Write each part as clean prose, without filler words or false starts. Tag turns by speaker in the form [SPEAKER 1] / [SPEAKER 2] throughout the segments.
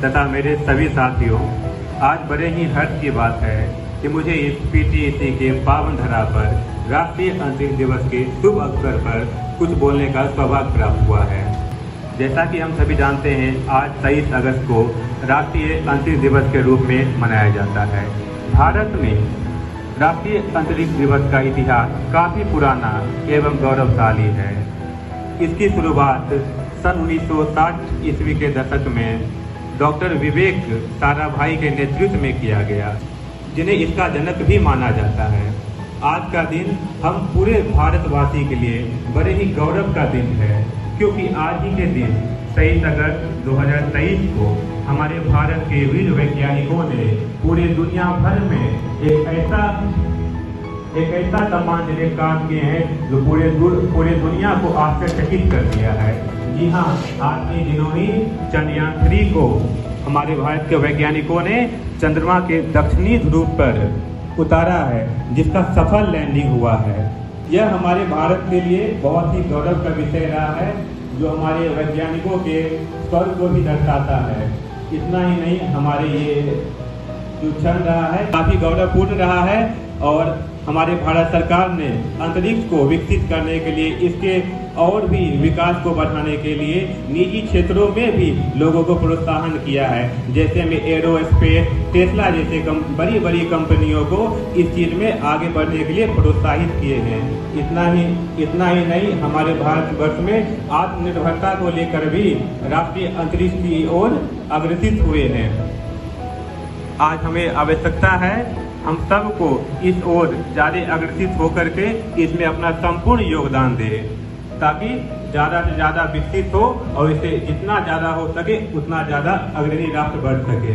[SPEAKER 1] तथा मेरे सभी साथियों, आज बड़े ही हर्ष की बात है कि मुझे इस पीटीईटी के पावन धरा पर राष्ट्रीय अंतरिक्ष दिवस के शुभ अवसर पर कुछ बोलने का सौभाग्य प्राप्त हुआ है। जैसा कि हम सभी जानते हैं, आज 23 अगस्त को राष्ट्रीय अंतरिक्ष दिवस के रूप में मनाया जाता है। भारत में राष्ट्रीय अंतरिक्ष दिवस का इतिहास काफ़ी पुराना एवं गौरवशाली है। इसकी शुरुआत सन 1960 ईस्वी के दशक में डॉक्टर विवेक साराभाई के नेतृत्व में किया गया, जिन्हें इसका जनक भी माना जाता है। आज का दिन हम पूरे भारतवासी के लिए बड़े ही गौरव का दिन है, क्योंकि आज ही के दिन 23 अगस्त 2023 को हमारे भारत के वीर वैज्ञानिकों ने पूरी दुनिया भर में एक ऐसा सम्मानजनक काम किए हैं जो पूरे दुनिया को आश्चर्यचकित कर दिया है। जी हाँ, आज के दिनों ही चंद्रयान 3 को हमारे भारत के वैज्ञानिकों ने चंद्रमा के दक्षिणी ध्रुव पर उतारा है, जिसका सफल लैंडिंग हुआ है। यह हमारे भारत के लिए बहुत ही गौरव का विषय रहा है, जो हमारे वैज्ञानिकों के स्वर को भी दर्शाता है। इतना ही नहीं, हमारे ये जो क्षण रहा है काफ़ी गौरवपूर्ण रहा है, और हमारे भारत सरकार ने अंतरिक्ष को विकसित करने के लिए, इसके और भी विकास को बढ़ाने के लिए निजी क्षेत्रों में भी लोगों को प्रोत्साहन किया है। जैसे में एरोस्पेस, टेस्ला जैसे बड़ी बड़ी कंपनियों को इस चीज़ में आगे बढ़ने के लिए प्रोत्साहित किए हैं। इतना ही नहीं, हमारे भारतवर्ष में आत्मनिर्भरता को लेकर भी राष्ट्रीय अंतरिक्ष की ओर अग्रसित हुए हैं। आज हमें आवश्यकता है हम सबको इस ओर ज़्यादा अग्रसित होकर के इसमें अपना संपूर्ण योगदान दें, ताकि ज़्यादा से ज़्यादा विकसित हो और इसे जितना ज़्यादा हो सके उतना ज़्यादा अग्रणी राष्ट्र बढ़ सके।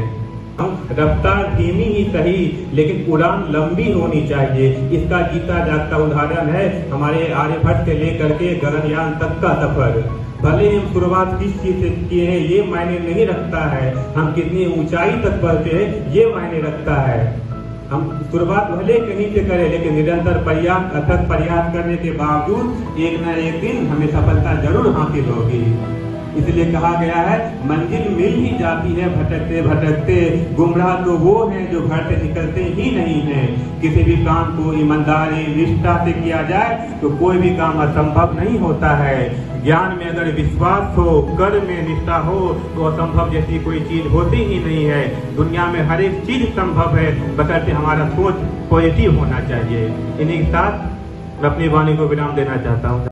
[SPEAKER 1] रफ्तार धीमी ही सही, लेकिन उड़ान लंबी होनी चाहिए। इसका जीता जागता उदाहरण है हमारे आर्यभट्ट से लेकर के गगनयान तक का सफर। भले हम शुरुआत किस चीज से किए हैं ये मायने नहीं रखता है, हम कितनी ऊंचाई तक बढ़ते हैं ये मायने रखता है। हम शुरुआत भले कहीं से करें, लेकिन निरंतर प्रयास, अथक प्रयास करने के बावजूद एक न एक दिन हमें सफलता जरूर हासिल होगी। इसलिए कहा गया है, मंजिल मिल ही जाती है भटकते भटकते, गुमराह तो वो हैं जो घर से निकलते ही नहीं हैं। किसी भी काम को ईमानदारी निष्ठा से किया जाए तो कोई भी काम असंभव नहीं होता है। ज्ञान में अगर विश्वास हो, कर्म में निष्ठा हो, तो असंभव जैसी कोई चीज होती ही नहीं है। दुनिया में हर एक चीज संभव है, बशर्ते हमारा सोच पॉजिटिव होना चाहिए। इन्हीं के साथ मैं अपनी वाणी को विराम देना चाहता हूँ।